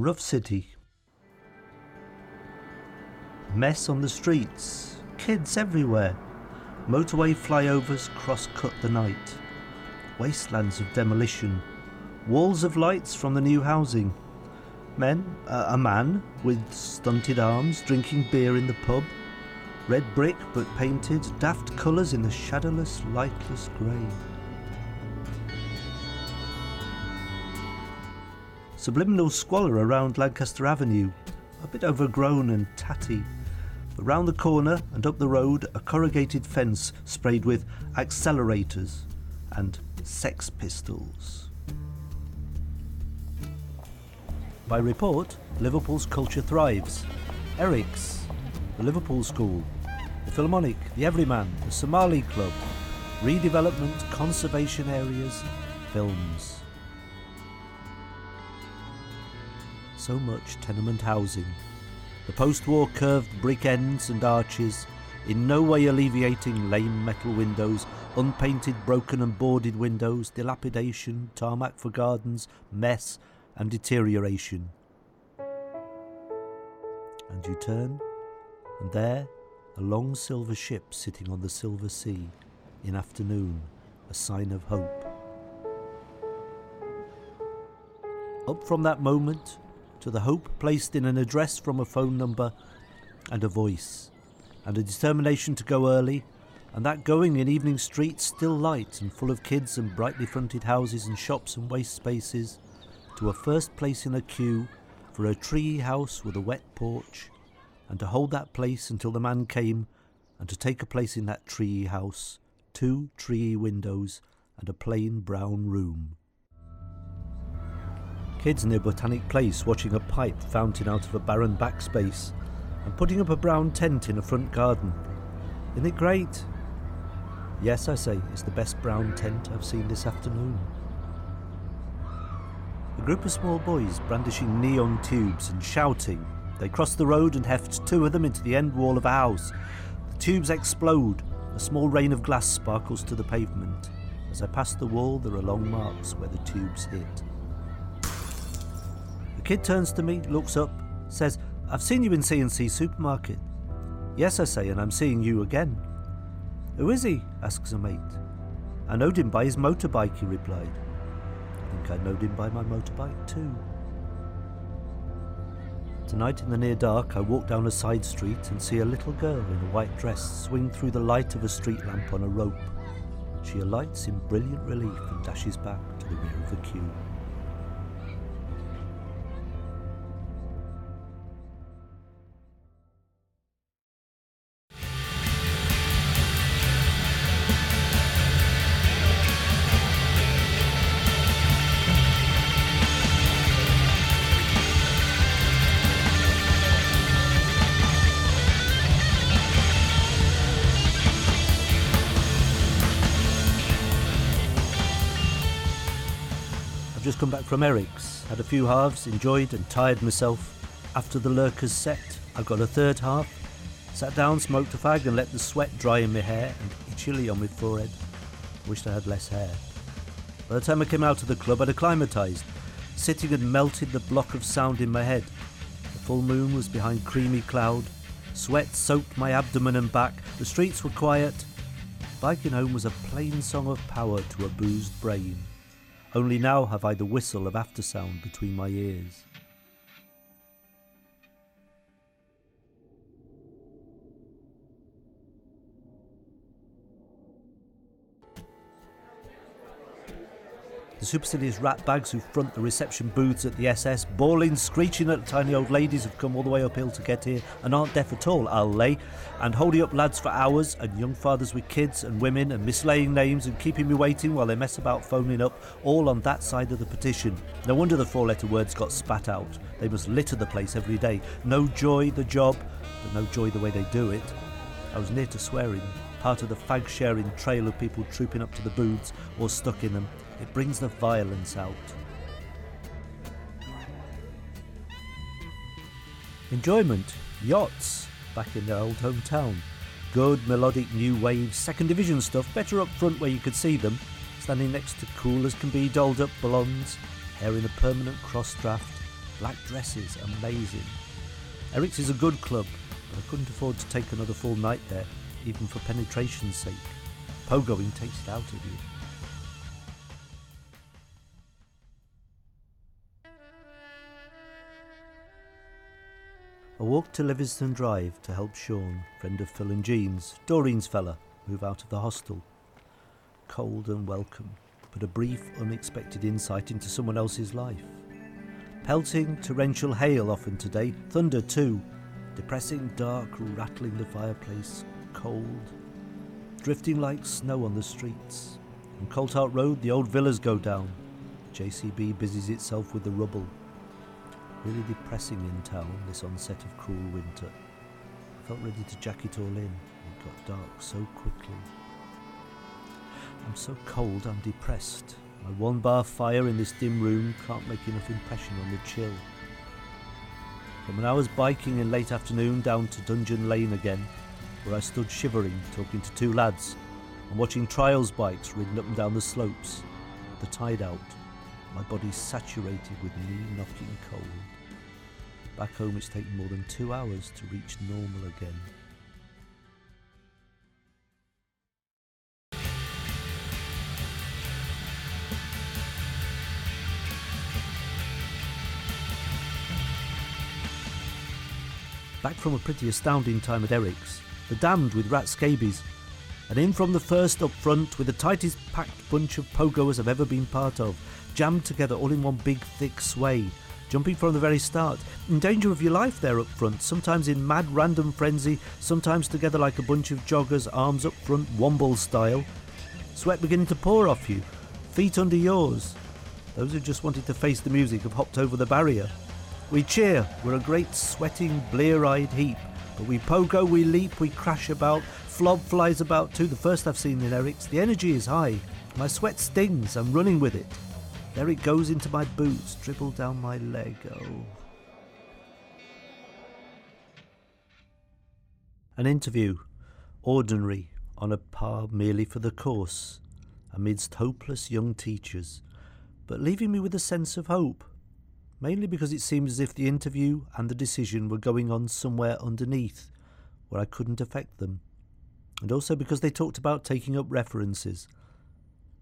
rough city. Mess on the streets, kids everywhere. Motorway flyovers cross-cut the night. Wastelands of demolition. Walls of lights from the new housing. A man with stunted arms drinking beer in the pub. Red brick but painted, daft colours in the shadowless, lightless grey. Subliminal squalor around Lancaster Avenue, a bit overgrown and tatty. But round the corner and up the road, a corrugated fence sprayed with accelerators and Sex Pistols. By report, Liverpool's culture thrives. Eric's, the Liverpool School, the Philharmonic, the Everyman, the Somali Club, redevelopment, conservation areas, films. So much tenement housing. The post-war curved brick ends and arches, in no way alleviating lame metal windows, unpainted, broken and boarded windows, dilapidation, tarmac for gardens, mess and deterioration. And you turn, and there, a long silver ship sitting on the silver sea, in afternoon, a sign of hope. Up from that moment, to the hope placed in an address from a phone number, and a voice, and a determination to go early, and that going in evening streets still light and full of kids and brightly fronted houses and shops and waste spaces, to a first place in a queue for a tree house with a wet porch, and to hold that place until the man came, and to take a place in that tree house, 2 tree windows and a plain brown room. Kids near Botanic Place watching a pipe fountain out of a barren backspace and putting up a brown tent in a front garden. Isn't it great? Yes, I say, it's the best brown tent I've seen this afternoon. A group of small boys brandishing neon tubes and shouting. They cross the road and heft 2 of them into the end wall of a house. The tubes explode. A small rain of glass sparkles to the pavement. As I pass the wall, there are long marks where the tubes hit. The kid turns to me, looks up, says, "I've seen you in C&C supermarket." "Yes," I say, "and I'm seeing you again." "Who is he?" asks a mate. "I knowed him by his motorbike," he replied. "I think I knowed him by my motorbike too." Tonight in the near dark, I walk down a side street and see a little girl in a white dress swing through the light of a street lamp on a rope. She alights in brilliant relief and dashes back to the rear of the queue. I've just come back from Eric's, had a few halves, enjoyed and tired myself. After the lurkers set, I got a third half, sat down, smoked a fag and let the sweat dry in my hair and itchily on my forehead. Wished I had less hair. By the time I came out of the club, I'd acclimatised. Sitting had melted the block of sound in my head. The full moon was behind creamy cloud. Sweat soaked my abdomen and back. The streets were quiet. Biking home was a plain song of power to a boozed brain. Only now have I the whistle of aftersound between my ears. The supercilious rat bags who front the reception booths at the SS, bawling, screeching at tiny old ladies who've come all the way uphill to get here and aren't deaf at all, I'll lay, and holding up lads for hours, and young fathers with kids and women, and mislaying names and keeping me waiting while they mess about phoning up, all on that side of the petition. No wonder the 4-letter words got spat out. They must litter the place every day. No joy the job, but no joy the way they do it. I was near to swearing, part of the fag-sharing trail of people trooping up to the booths or stuck in them. It brings the violence out. Enjoyment, yachts, back in their old hometown. Good melodic new wave, second division stuff, better up front where you could see them, standing next to cool as can be dolled up blondes, hair in a permanent cross draft, black dresses, amazing. Eric's is a good club, but I couldn't afford to take another full night there, even for penetration's sake. Pogoing takes it out of you. I walked to Livingston Drive to help Sean, friend of Phil and Jean's, Doreen's fella, move out of the hostel. Cold and welcome, but a brief, unexpected insight into someone else's life. Pelting, torrential hail often today, thunder too. Depressing, dark, rattling the fireplace, cold. Drifting like snow on the streets. On Coltart Road, the old villas go down. The JCB busies itself with the rubble. Really depressing in town, this onset of cruel winter. I felt ready to jack it all in. It got dark so quickly. I'm so cold, I'm depressed. My one-bar fire in this dim room can't make enough impression on the chill. From an hour's biking in late afternoon down to Dungeon Lane again, where I stood shivering, talking to two lads, and watching trials bikes ridden up and down the slopes. The tide out. My body saturated with knee-knocking cold. Back home it's taken more than 2 hours to reach normal again. Back from a pretty astounding time at Eric's, the Damned with rat scabies, and in from the first up front with the tightest packed bunch of pogoers I've ever been part of, jammed together all in one big thick sway, jumping from the very start, in danger of your life there up front, sometimes in mad random frenzy, sometimes together like a bunch of joggers, arms up front, womble style, sweat beginning to pour off you, feet under yours. Those who just wanted to face the music have hopped over the barrier. We cheer, we're a great sweating, blear-eyed heap, but we pogo, we leap, we crash about, Flob flies about too, the first I've seen in Eric's. The energy is high, my sweat stings, I'm running with it. There it goes into my boots, dribble down my leg, oh. An interview, ordinary, on a par merely for the course, amidst hopeless young teachers, but leaving me with a sense of hope. Mainly because it seemed as if the interview and the decision were going on somewhere underneath, where I couldn't affect them. And also because they talked about taking up references.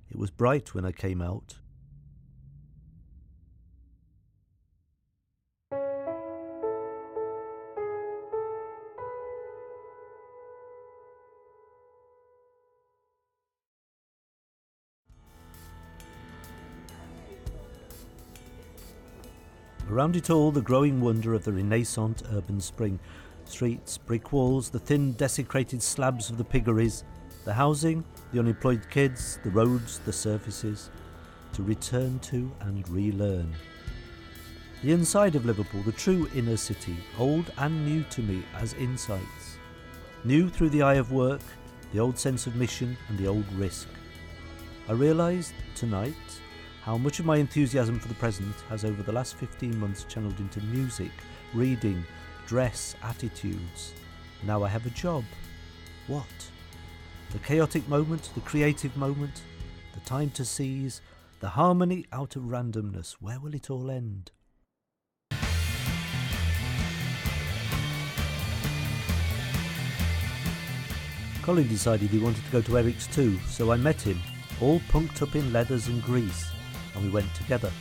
It was bright when I came out. Around it all, the growing wonder of the Renaissance urban spring. Streets, brick walls, the thin desecrated slabs of the piggeries, the housing, the unemployed kids, the roads, the surfaces, to return to and relearn. The inside of Liverpool, the true inner city, old and new to me as insights. New through the eye of work, the old sense of mission and the old risk. I realised tonight how much of my enthusiasm for the present has over the last 15 months channeled into music, reading, dress, attitudes. Now I have a job. What? The chaotic moment, the creative moment, the time to seize, the harmony out of randomness. Where will it all end? Colin decided he wanted to go to Eric's too, so I met him, all punked up in leathers and grease, and we went together.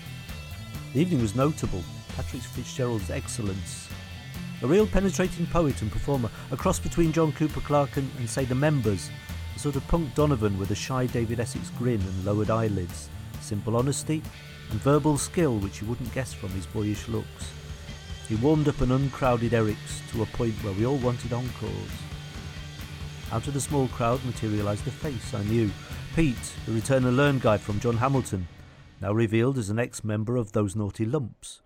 The evening was notable. Patrick Fitzgerald's excellence. A real penetrating poet and performer, a cross between John Cooper Clarke and say, the Members, a sort of punk Donovan with a shy David Essex grin and lowered eyelids, simple honesty, and verbal skill which you wouldn't guess from his boyish looks. He warmed up an uncrowded Eric's to a point where we all wanted encores. Out of the small crowd materialised a face I knew. Pete, the Return and Learn guy from John Hamilton, now revealed as an ex-member of Those Naughty Lumps.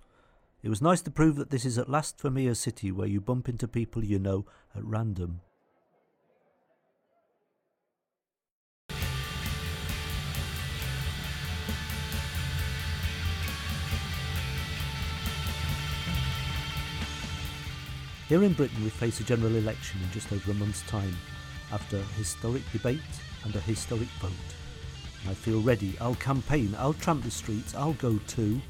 It was nice to prove that this is at last for me a city where you bump into people you know at random. Here in Britain we face a general election in just over a month's time, after a historic debate and a historic vote. I feel ready, I'll campaign, I'll tramp the streets, I'll go too.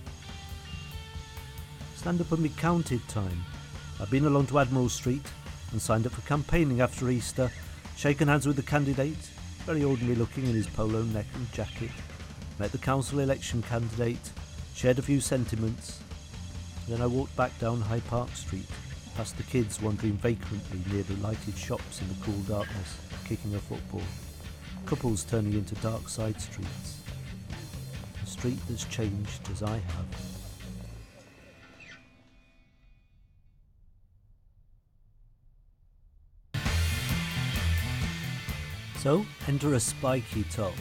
Stand up and be counted time. I've been along to Admiral Street and signed up for campaigning after Easter, shaken hands with the candidate, very ordinary looking in his polo neck and jacket, met the council election candidate, shared a few sentiments. Then I walked back down Hyde Park Street, past the kids wandering vacantly near the lighted shops in the cool darkness, kicking a football, couples turning into dark side streets. A street that's changed as I have. So, enter a spiky top.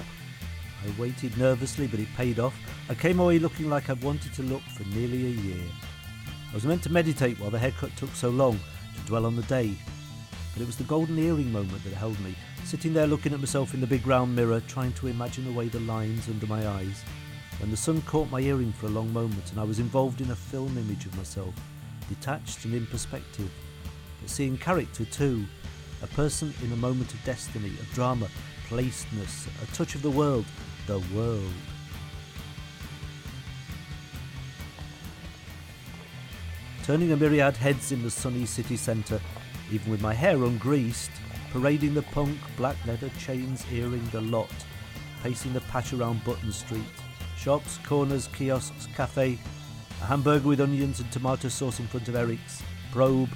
I waited nervously, but it paid off. I came away looking like I'd wanted to look for nearly a year. I was meant to meditate while the haircut took so long, to dwell on the day. But it was the golden earring moment that held me, sitting there looking at myself in the big round mirror, trying to imagine away the lines under my eyes, when the sun caught my earring for a long moment and I was involved in a film image of myself, detached and in perspective, but seeing character too. A person in a moment of destiny, of drama, placedness, a touch of the world. Turning a myriad heads in the sunny city centre, even with my hair ungreased, parading the punk, black leather chains earring the lot, pacing the patch around Button Street, shops, corners, kiosks, cafe, a hamburger with onions and tomato sauce in front of Eric's, probe,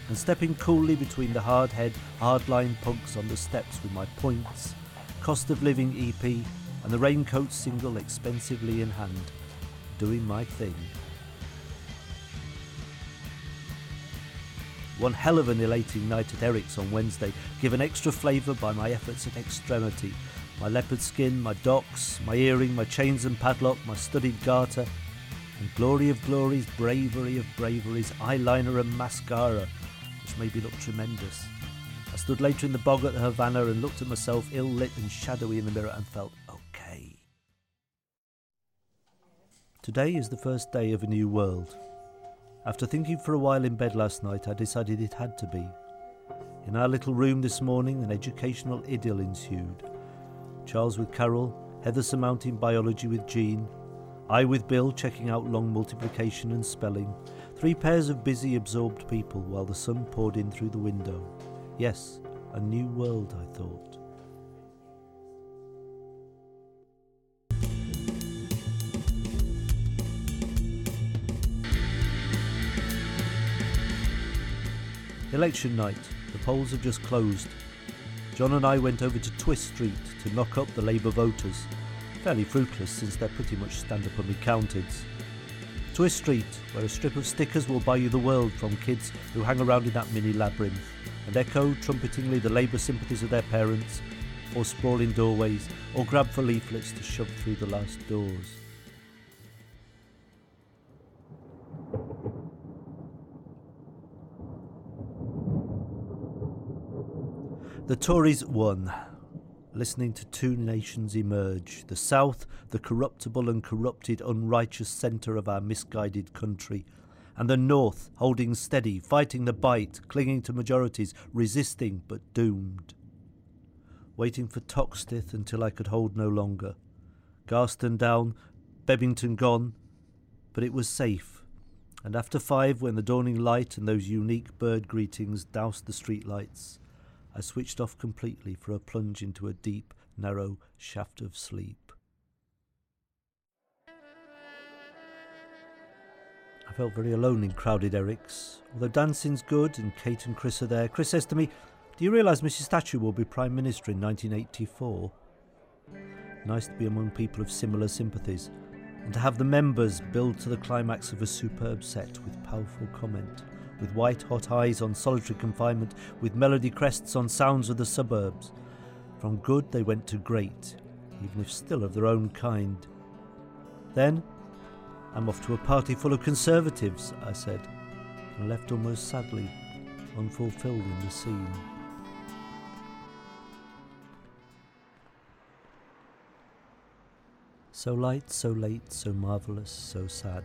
and stepping coolly between the hard-head, hard-line punks on the steps with my points, cost of living EP, and the raincoat single expensively in hand, doing my thing. One hell of an elating night at Eric's on Wednesday, given extra flavour by my efforts at extremity. My leopard skin, my docks, my earring, my chains and padlock, my studied garter, and glory of glories, bravery of braveries, eyeliner and mascara, which made me look tremendous. I stood later in the bog at the Havana and looked at myself ill-lit and shadowy in the mirror and felt okay. Today is the first day of a new world. After thinking for a while in bed last night, I decided it had to be. In our little room this morning, an educational idyll ensued. Charles with Carol, Heather surmounting biology with Jean, I with Bill checking out long multiplication and spelling, 3 pairs of busy, absorbed people while the sun poured in through the window. Yes, a new world, I thought. Election night. The polls have just closed. John and I went over to Twist Street to knock up the Labour voters. Fairly fruitless since they're pretty much stand up and be counted. Twist Street, where a strip of stickers will buy you the world from kids who hang around in that mini labyrinth and echo trumpetingly the Labour sympathies of their parents, or sprawl in doorways, or grab for leaflets to shove through the last doors. The Tories won, listening to 2 nations emerge, the South, the corruptible and corrupted unrighteous centre of our misguided country, and the North, holding steady, fighting the bite, clinging to majorities, resisting but doomed. Waiting for Toxteth until I could hold no longer. Garston down, Bebington gone, but it was safe, and after 5, when the dawning light and those unique bird greetings doused the streetlights, I switched off completely for a plunge into a deep, narrow shaft of sleep. I felt very alone in crowded Eric's. Although dancing's good and Kate and Chris are there, Chris says to me, "Do you realise Mrs Thatcher will be Prime Minister in 1984? Nice to be among people of similar sympathies, and to have the members build to the climax of a superb set with powerful comment, with white-hot eyes on solitary confinement, with melody crests on sounds of the suburbs. From good they went to great, even if still of their own kind. Then, I'm off to a party full of Conservatives," I said, and left almost sadly, unfulfilled in the scene. So light, so late, so marvellous, so sad.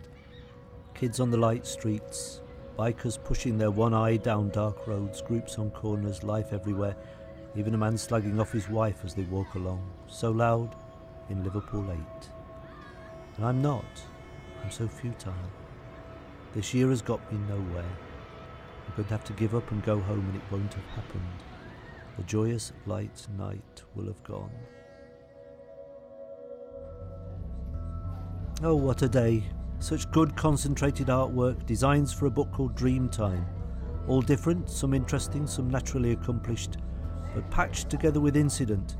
Kids on the light streets, bikers pushing their one eye down dark roads, groups on corners, life everywhere, even a man slagging off his wife as they walk along, so loud in Liverpool 8. And I'm not. I'm so futile. This year has got me nowhere. I'm going to have to give up and go home, and it won't have happened. The joyous light night will have gone. Oh, what a day. Such good concentrated artwork, designs for a book called Dreamtime. All different, some interesting, some naturally accomplished, but patched together with incident.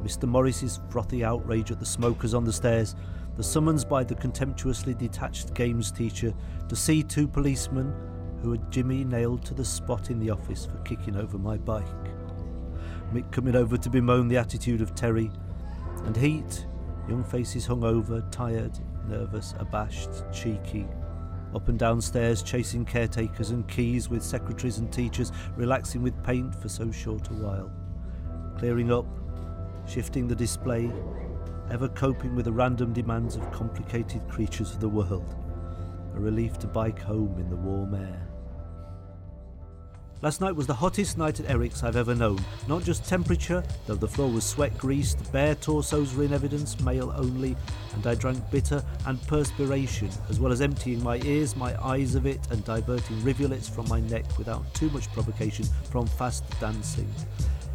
Mr. Morris's frothy outrage at the smokers on the stairs, the summons by the contemptuously detached games teacher to see two policemen who had Jimmy nailed to the spot in the office for kicking over my bike. Mick coming over to bemoan the attitude of Terry, and Heat, young faces hungover, tired, nervous, abashed, cheeky, up and down stairs chasing caretakers and keys with secretaries and teachers, relaxing with paint for so short a while, clearing up, shifting the display, ever coping with the random demands of complicated creatures of the world, a relief to bike home in the warm air. Last night was the hottest night at Eric's I've ever known. Not just temperature, though the floor was sweat-greased, bare torsos were in evidence, male only, and I drank bitter and perspiration, as well as emptying my ears, my eyes of it, and diverting rivulets from my neck without too much provocation from fast dancing.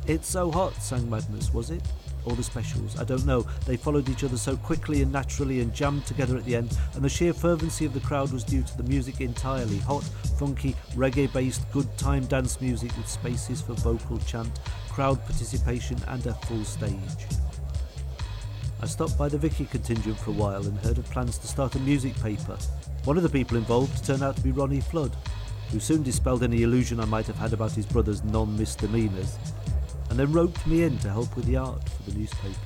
It's so hot, sang Madness, was it? Or the specials, I don't know. They followed each other so quickly and naturally and jammed together at the end, and the sheer fervency of the crowd was due to the music entirely. Hot, funky, reggae-based, good-time dance music with spaces for vocal chant, crowd participation and a full stage. I stopped by the Vicky contingent for a while and heard of plans to start a music paper. One of the people involved turned out to be Ronnie Flood, who soon dispelled any illusion I might have had about his brother's non-misdemeanours, and then roped me in to help with the art for the newspaper.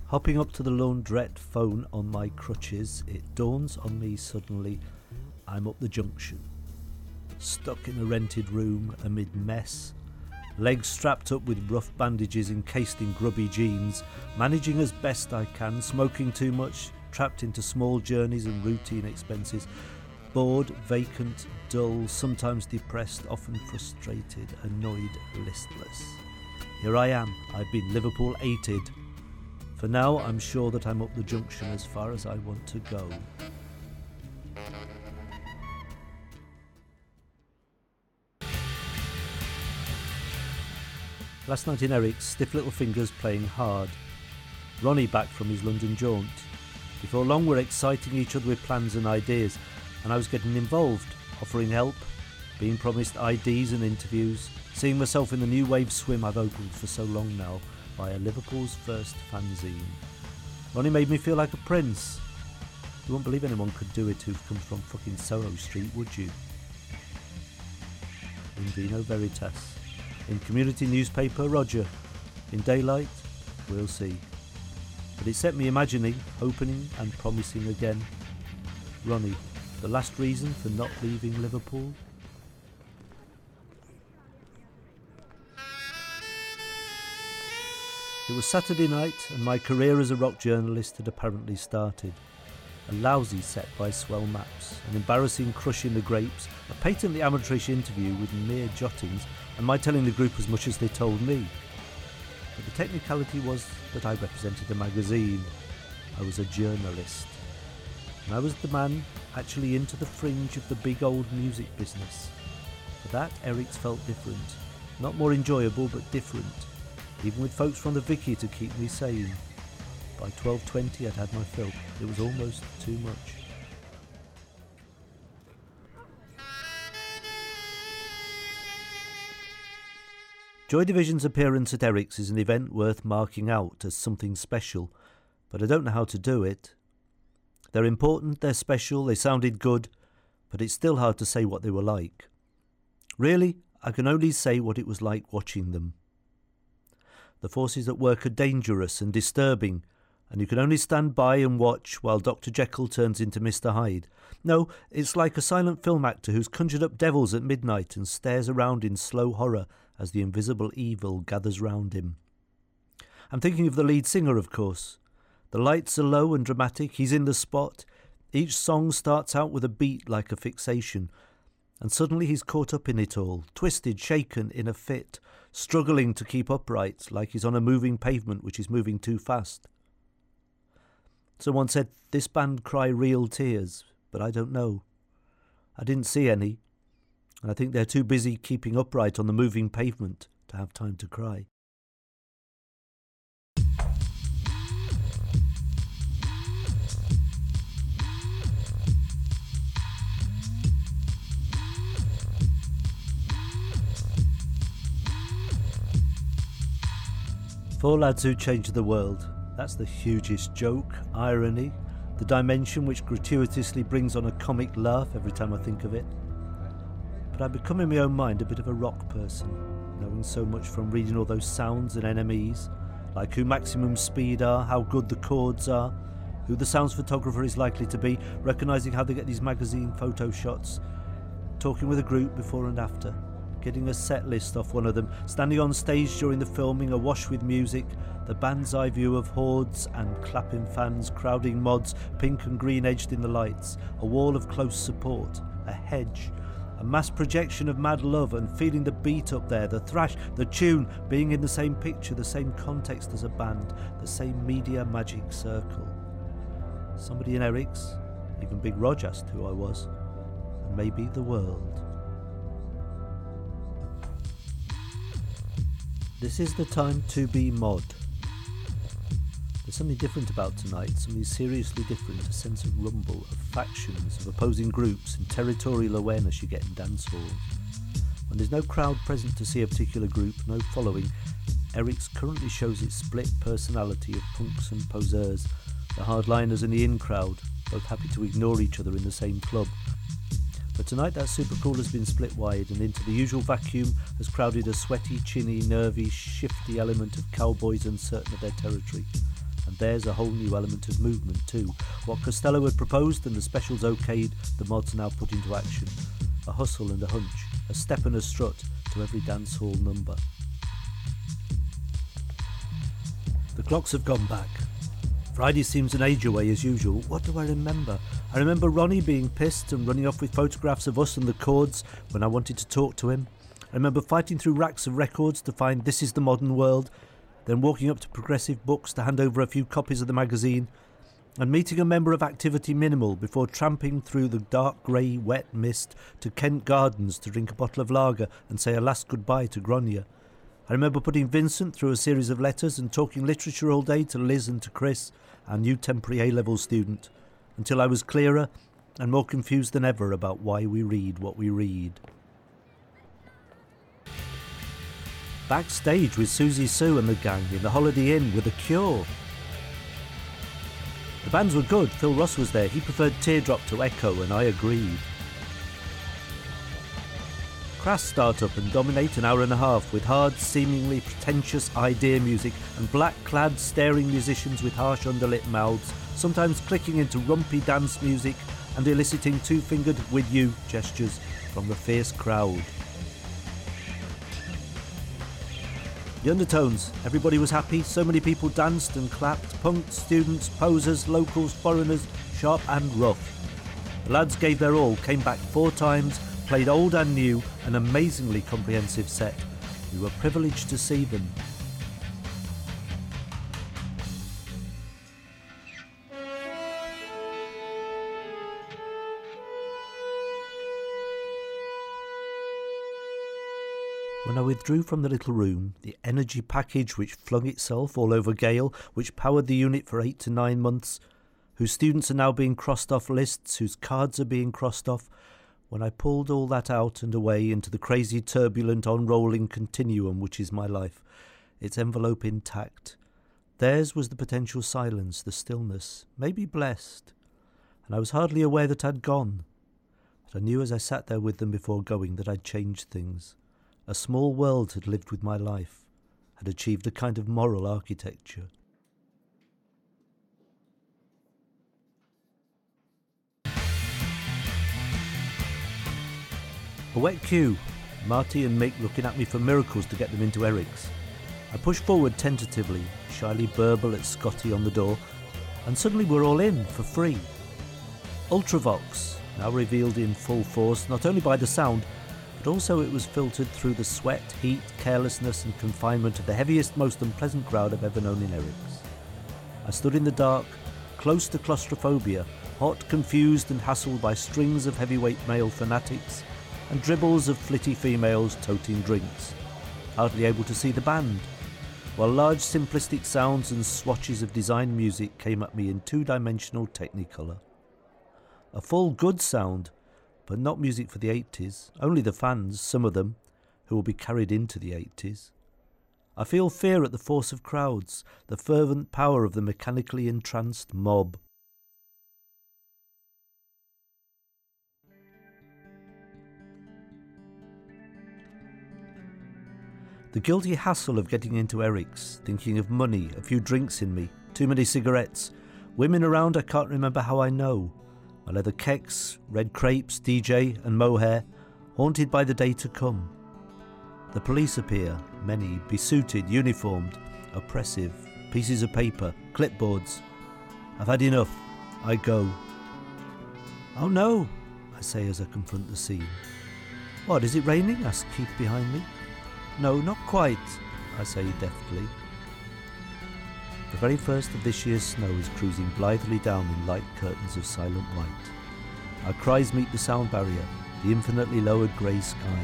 Hopping up to the laundrette phone on my crutches, it dawns on me suddenly I'm up the junction, stuck in a rented room amid mess, legs strapped up with rough bandages encased in grubby jeans, managing as best I can, smoking too much, trapped into small journeys and routine expenses, bored, vacant, dull, sometimes depressed, often frustrated, annoyed, listless. Here I am, I've been Liverpool-ated. For now, I'm sure that I'm up the junction as far as I want to go. Last night in Eric's, stiff little fingers playing hard. Ronnie back from his London jaunt. Before long we're exciting each other with plans and ideas, and I was getting involved, offering help, being promised IDs and interviews, seeing myself in the new wave swim I've opened for so long now via Liverpool's first fanzine. Ronnie made me feel like a prince. You won't believe anyone could do it who comes from fucking Soho Street, would you? In Vino Veritas. In community newspaper, Roger. In daylight, we'll see. But it set me imagining, hoping and promising again. Ronnie, the last reason for not leaving Liverpool? It was Saturday night and my career as a rock journalist had apparently started. A lousy set by Swell Maps, an embarrassing crush in the grapes, a patently amateurish interview with mere jottings, and my telling the group as much as they told me. But the technicality was that I represented a magazine. I was a journalist. And I was the man actually into the fringe of the big old music business. For that, Eric's felt different. Not more enjoyable, but different. Even with folks from the Vicky to keep me sane. By 12:20 I'd had my fill. It was almost too much. Joy Division's appearance at Eric's is an event worth marking out as something special, but I don't know how to do it. They're important, they're special, they sounded good, but it's still hard to say what they were like. Really, I can only say what it was like watching them. The forces at work are dangerous and disturbing, and you can only stand by and watch while Dr. Jekyll turns into Mr. Hyde. No, it's like a silent film actor who's conjured up devils at midnight and stares around in slow horror as the invisible evil gathers round him. I'm thinking of the lead singer, of course. The lights are low and dramatic, he's in the spot. Each song starts out with a beat like a fixation, and suddenly he's caught up in it all, twisted, shaken, in a fit, struggling to keep upright like he's on a moving pavement which is moving too fast. Someone said this band cry real tears, but I don't know. I didn't see any, and I think they're too busy keeping upright on the moving pavement to have time to cry. Four lads who changed the world. That's the hugest joke, irony, the dimension which gratuitously brings on a comic laugh every time I think of it. But I become in my own mind a bit of a rock person, knowing so much from reading all those sounds and NMEs, like who maximum speed are, how good the chords are, who the sounds photographer is likely to be, recognising how they get these magazine photo shots, talking with a group before and after, getting a set list off one of them, standing on stage during the filming, awash with music, the band's eye view of hordes and clapping fans, crowding mods, pink and green edged in the lights, a wall of close support, a hedge, a mass projection of mad love and feeling the beat up there, the thrash, the tune, being in the same picture, the same context as a band, the same media magic circle. Somebody in Eric's, even Big Rog asked who I was, and maybe the world. This is the time to be mod. There's something different about tonight, something seriously different, a sense of rumble, of factions, of opposing groups and territorial awareness you get in dance halls. When there's no crowd present to see a particular group, no following, Eric's currently shows its split personality of punks and poseurs, the hardliners and the in crowd, both happy to ignore each other in the same club. But tonight that super cool has been split wide, and into the usual vacuum has crowded a sweaty, chinny, nervy, shifty element of cowboys uncertain of their territory. And there's a whole new element of movement too. What Costello had proposed and the specials okayed, the mods now put into action. A hustle and a hunch, a step and a strut to every dance hall number. The clocks have gone back. Friday seems an age away as usual. What do I remember? I remember Ronnie being pissed and running off with photographs of us and the chords when I wanted to talk to him. I remember fighting through racks of records to find This Is the Modern World, then walking up to Progressive Books to hand over a few copies of the magazine, and meeting a member of Activity Minimal before tramping through the dark grey wet mist to Kent Gardens to drink a bottle of lager and say a last goodbye to Grania. I remember putting Vincent through a series of letters and talking literature all day to Liz and to Chris, our new temporary A-level student, until I was clearer and more confused than ever about why we read what we read. Backstage with Susie Sue and the gang in the Holiday Inn with a Cure. The bands were good. Phil Ross was there. He preferred Teardrop to Echo, and I agreed. Crass start up and dominate an hour and a half with hard, seemingly pretentious idea music and black-clad, staring musicians with harsh underlit mouths, sometimes clicking into rumpy dance music and eliciting two-fingered "with you" gestures from the fierce crowd. The undertones, everybody was happy, so many people danced and clapped, punks, students, posers, locals, foreigners, sharp and rough. The lads gave their all, came back 4 times, played old and new, an amazingly comprehensive set. We were privileged to see them. When I withdrew from the little room, the energy package which flung itself all over Gale, which powered the unit for 8 to 9 months, whose students are now being crossed off lists, whose cards are being crossed off, when I pulled all that out and away into the crazy, turbulent, on-rolling continuum which is my life, its envelope intact, theirs was the potential silence, the stillness, maybe blessed, and I was hardly aware that I'd gone. But I knew as I sat there with them before going that I'd changed things. A small world had lived with my life, had achieved a kind of moral architecture. A wet queue, Marty and Mick looking at me for miracles to get them into Eric's. I push forward tentatively, shyly burble at Scotty on the door, and suddenly we're all in for free. Ultravox, now revealed in full force, not only by the sound, but also it was filtered through the sweat, heat, carelessness and confinement of the heaviest, most unpleasant crowd I've ever known in Eric's. I stood in the dark, close to claustrophobia, hot, confused and hassled by strings of heavyweight male fanatics and dribbles of flitty females toting drinks, hardly able to see the band, while large simplistic sounds and swatches of design music came at me in two-dimensional Technicolor. A full good sound, but not music for the 80s, only the fans, some of them, who will be carried into the 80s. I feel fear at the force of crowds, the fervent power of the mechanically entranced mob. The guilty hassle of getting into Eric's, thinking of money, a few drinks in me, too many cigarettes, women around I can't remember how I know, my leather kecks, red crepes, DJ and mohair, haunted by the day to come. The police appear, many, besuited, uniformed, oppressive, pieces of paper, clipboards. I've had enough. I go. Oh no, I say as I confront the scene. What, is it raining? Asks Keith behind me. No, not quite, I say deftly. The very first of this year's snow is cruising blithely down in light curtains of silent white. Our cries meet the sound barrier, the infinitely lowered grey sky.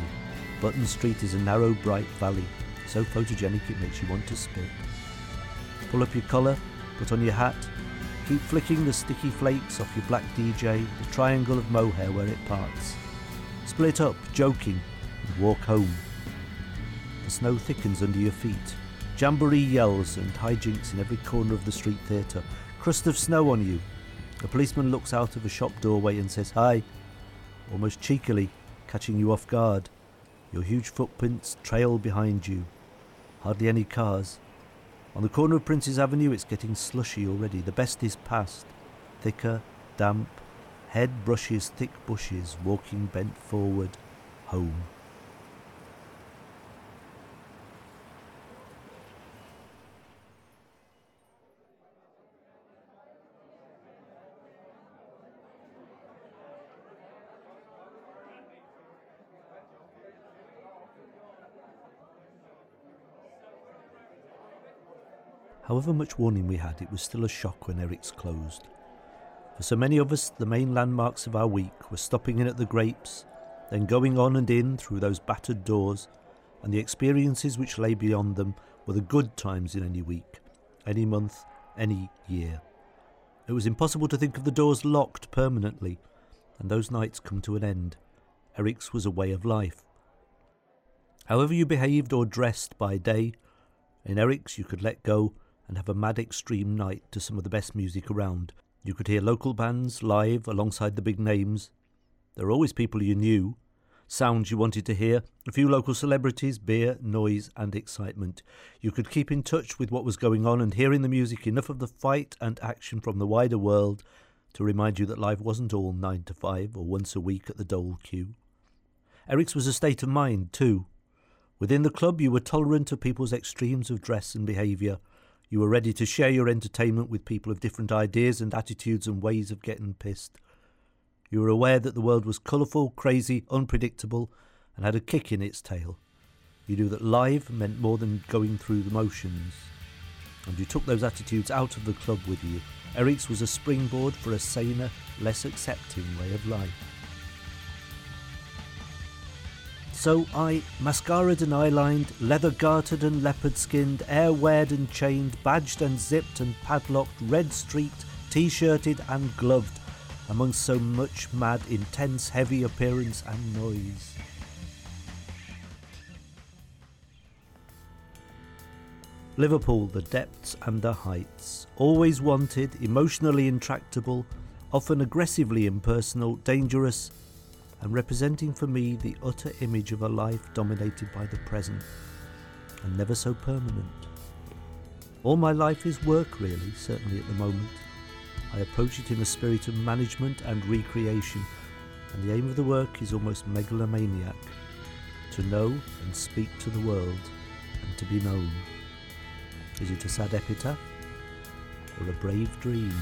Button Street is a narrow, bright valley, so photogenic it makes you want to spit. Pull up your collar, put on your hat, keep flicking the sticky flakes off your black DJ, the triangle of mohair where it parts. Split up, joking, and walk home. The snow thickens under your feet. Jamboree yells and hijinks in every corner of the street theatre. Crust of snow on you. A policeman looks out of a shop doorway and says hi, almost cheekily, catching you off guard. Your huge footprints trail behind you. Hardly any cars. On the corner of Prince's Avenue it's getting slushy already. The best is past. Thicker, damp, head brushes thick bushes, walking bent forward, home. However much warning we had, it was still a shock when Eric's closed. For so many of us, the main landmarks of our week were stopping in at the Grapes, then going on and in through those battered doors, and the experiences which lay beyond them were the good times in any week, any month, any year. It was impossible to think of the doors locked permanently, and those nights come to an end. Eric's was a way of life. However you behaved or dressed by day, in Eric's you could let go and have a mad extreme night to some of the best music around. You could hear local bands live alongside the big names. There were always people you knew, sounds you wanted to hear, a few local celebrities, beer, noise and excitement. You could keep in touch with what was going on and hear in the music enough of the fight and action from the wider world to remind you that life wasn't all 9 to 5 or once a week at the Dole queue. Eric's was a state of mind too. Within the club you were tolerant of people's extremes of dress and behaviour. You were ready to share your entertainment with people of different ideas and attitudes and ways of getting pissed. You were aware that the world was colourful, crazy, unpredictable, and had a kick in its tail. You knew that live meant more than going through the motions. And you took those attitudes out of the club with you. Eric's was a springboard for a saner, less accepting way of life. So I mascaraed and eyelined, leather-gartered and leopard-skinned, air-weared and chained, badged and zipped and padlocked, red-streaked, t-shirted and gloved, amongst so much mad, intense, heavy appearance and noise. Liverpool, the depths and the heights. Always wanted, emotionally intractable, often aggressively impersonal, dangerous, and representing for me the utter image of a life dominated by the present, and never so permanent. All my life is work really, certainly at the moment. I approach it in a spirit of management and recreation, and the aim of the work is almost megalomaniac, to know and speak to the world, and to be known. Is it a sad epitaph, or a brave dream?